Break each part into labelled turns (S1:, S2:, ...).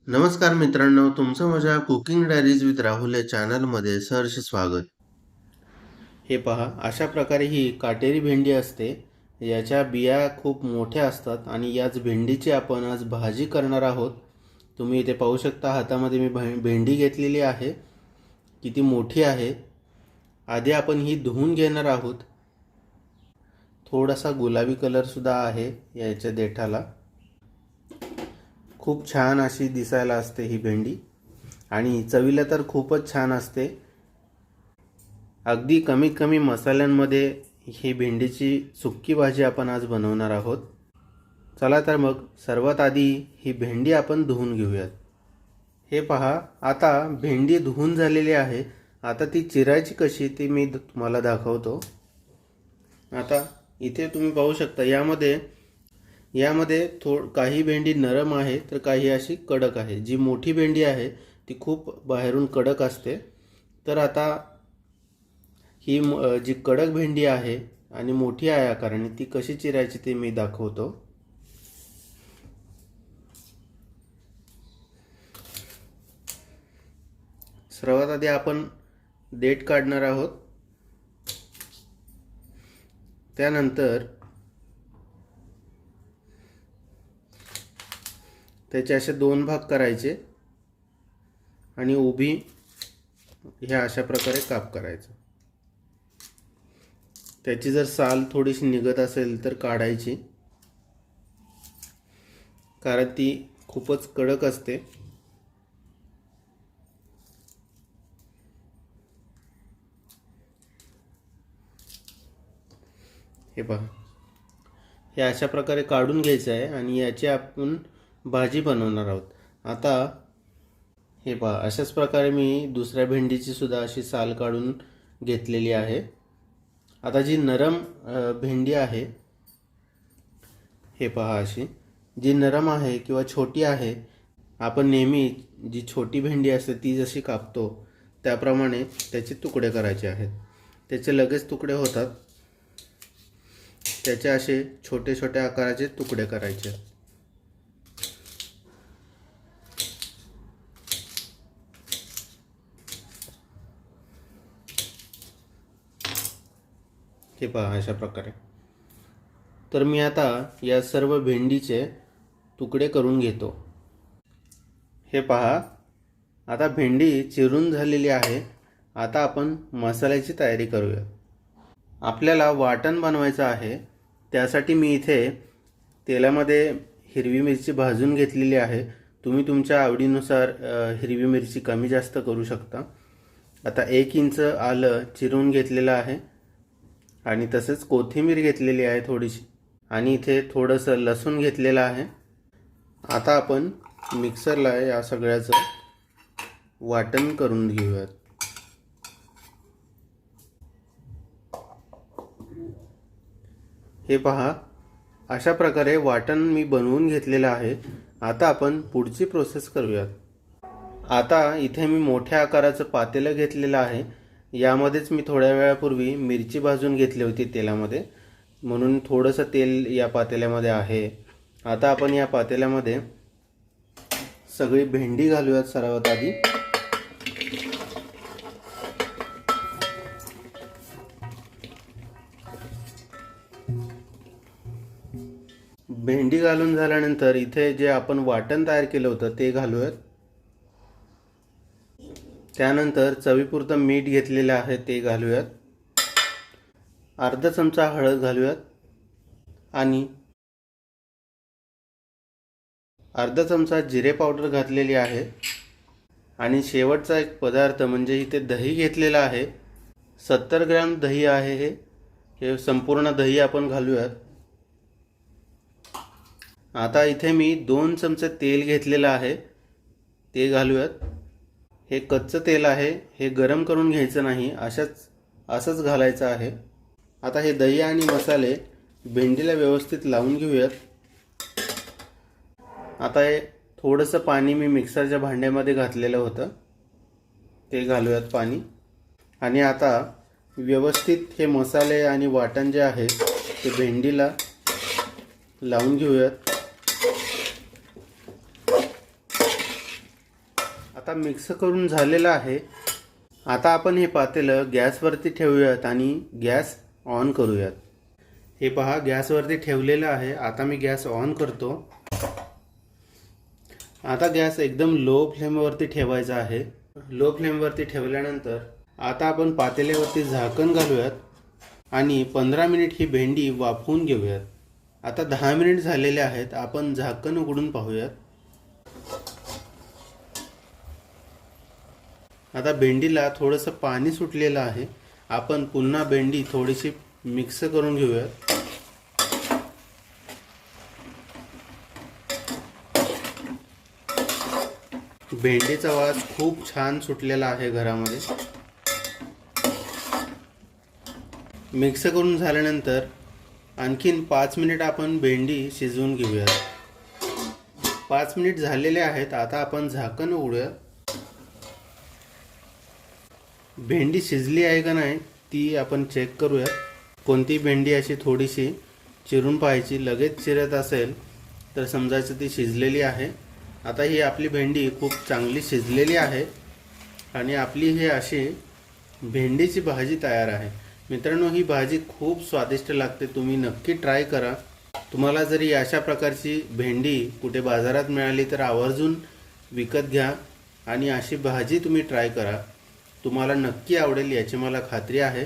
S1: नमस्कार मित्रांनो, तुमचं माझ्या कुकिंग डायरीज विथ राहुल या चॅनलमध्ये सहर्ष स्वागत. हे पहा, अशा प्रकारे ही काटेरी भेंडी असते. याच्या बिया खूप मोठ्या असतात आणि याच भेंडीची आपण आज भाजी करणार आहोत. तुम्ही इथे पाहू शकता, हातामध्ये मी भेंडी घेतलेली आहे. किती मोठी आहे. आधी आपण ही धुवून घेणार आहोत. थोडासा गुलाबी कलरसुद्धा आहे याच्या देठाला. खूप छान अशी दिसायला असते ही भेंडी आणि चवीला तर खूपच छान असते. अगदी कमीत कमी मसाल्यांमध्ये ही भेंडीची सुक्की भाजी आपण आज बनवणार आहोत. चला तर मग सर्वात आधी ही भेंडी आपण धुवून घेऊयात. हे पहा, आता भेंडी धुवून झालेली आहे. आता ती चिरायची कशी ते मी तुम्हाला दाखवतो. आता इथे तुम्ही पाहू शकता, यामध्ये काही भेंडी नरम आहे तर काही अशी कडक आहे. जी मोठी भेंडी आहे ती खूप बाहेरून कडक असते. तर आता ही जी कडक भेंडी आहे आणि मोठी आहे आकाराने, ती कशी चिरायची ते मी दाखवतो. सर्वात आधी आपण देठ काढणार आहोत. त्यानंतर त्याचे असे 2 भाग करायचे आणि उभी ह्या अशा प्रकारे काप करायचा. त्याची जर साल थोडीशी निघत असेल तर काढायची, कारण ती खूपच कडक असते. हे पहा, हे अशा प्रकारे काढून घ्यायचं आहे आणि याची आपण भाजी बनवणार आहोत. आता हे पहा, अशाच प्रकारे मी दुसऱ्या भेंडीची सुद्धा अशी साल काढून घेतलेली आहे. आता जी नरम भेंडी आहे, हे पहा, अशी जी नरम आहे किंवा छोटी आहे, आपण नेहमी जी छोटी भेंडी असते ती जशी कापतो त्याप्रमाणे त्याचे तुकडे करायचे आहेत. त्याचे लगेच तुकडे होतात. त्याचे असे छोटे छोटे आकाराचे तुकडे करायचे. हे पहा, अशा प्रकारे. तर मी आता या सर्व भेंडीचे तुकडे करून घेतो. हे पहा, आता भेंडी चिरून झालेली आहे. आता आपण मसाल्याची तयारी करूया. आपल्याला वाटण बनवायचं आहे. त्यासाठी मी इथे तेलामध्ये हिरवी मिरची भाजून घेतलेली आहे. तुम्ही तुमच्या आवडीनुसार हिरवी मिरची कमी जास्त करू शकता. आता 1 इंच आलं चिरून घेतलेलं आहे आणि तसेच कोथिंबीर घेतलेली आहे थोडीशी, आणि इथे थोडंसं लसूण घेतलेलं आहे. आता आपण मिक्सरला या सगळ्याचं वाटण करून घेऊयात. हे पहा, अशा प्रकारे वाटण मी बनवून घेतलेलं आहे. आता आपण पुढची प्रोसेस करूयात. आता इथे मी मोठ्या आकाराचं पातेलं घेतलेलं आहे. यामध्येच मी थोड्या वेळापूर्वी मिरची भाजून घेतली होती तेलामध्ये, म्हणून थोडंसं तेल या पातेल्यामध्ये आहे. आता आपण या पातेल्यामध्ये सगळी भेंडी घालूयात सर्वात आधी. भेंडी घालून झाल्यानंतर इथे जे आपण वाटण तयार केलं होतं ते घालूयात. त्यानंतर चवीपुरतं मीठ घेतलेलं आहे ते घालूयात. अर्धा चमचा हळद घालूयात आणि अर्धा चमचा जिरे पावडर घातलेली आहे. आणि शेवटचा एक पदार्थ म्हणजे इथे दही घेतलेला आहे. 70 ग्रॅम दही आहे. हे संपूर्ण दही आपण घालूयात. आता इथे मी 2 चमचे तेल घेतलेलं आहे ते घालूयात. हे कच्चं तेल आहे. हे गरम करून घ्यायचं नाही, असंच घालायचं आहे. आता हे दही आणि मसाले भेंडीला व्यवस्थित लावून घेऊयात. आता हे थोडंसं पाणी मी मिक्सरच्या भांड्यामध्ये घातलेलं होतं ते घालूयात पाणी. आणि आता व्यवस्थित हे मसाले आणि वाटण जे आहे ते भेंडीला लावून घेऊयात. आता मिक्स करून झालेलं आहे. आता आपण हे पातेलं गॅसवरती ठेवूयात आणि गॅस ऑन करूयात. हे पहा गॅसवरती ठेवलेलं आहे. आता मी गॅस ऑन करतो. आता गॅस एकदम लो फ्लेमवरती ठेवायचा आहे. लो फ्लेमवरती ठेवल्यानंतर आता आपण पातेल्यावरती झाकण घालूयात आणि 15 मिनिट ही भेंडी वाफवून घेऊयात. आता 10 मिनिट झालेले आहेत. आपण झाकण उघडून पाहूयात. आता भेंडीला थोडंसं पाणी सुटलेलं आहे. आपण पुन्हा भेंडी थोडीशी मिक्स करून घेऊयात. भेंडीचा वास खूप छान सुटलेला आहे घरामध्ये. मिक्स करून झाल्यानंतर आणखीन 5 मिनिट आपण भेंडी शिजवून घेऊयात. 5 मिनिट झालेले आहेत. आता आपण झाकण उघडूया. भेंडी शिजली आहे का नाही ती आपण चेक करूया. कोणती भेंडी अशी थोडीशी चिरून पाहायची. लगेच चिरत असेल तर समजायचं ती शिजलेली आहे. आता ही आपली भेंडी खूप चांगली शिजलेली आहे आणि आपली ही अशी भेंडीची भाजी तयार आहे. मित्रांनो, ही भाजी खूप स्वादिष्ट लागते. तुम्ही नक्की ट्राय करा. तुम्हाला जरी अशा प्रकारची भेंडी कुठे बाजारात मिळाली तर आवर्जून विकत घ्या आणि अशी भाजी तुम्ही ट्राय करा. तुम्हाला नक्की आवडेल याची मला खात्री आहे.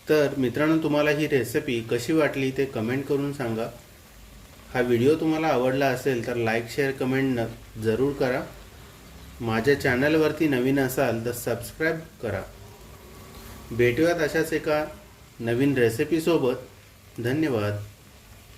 S1: तर मित्रांनो, तुम्हाला ही रेसिपी कशी वाटली ते कमेंट करून सांगा. हा व्हिडिओ तुम्हाला आवडला असेल तर लाईक शेअर कमेंट जरूर करा. माझ्या चॅनलवरती नवीन असाल तर सबस्क्राईब करा. भेटूयात अशाच एका नवीन रेसिपीसोबत. धन्यवाद.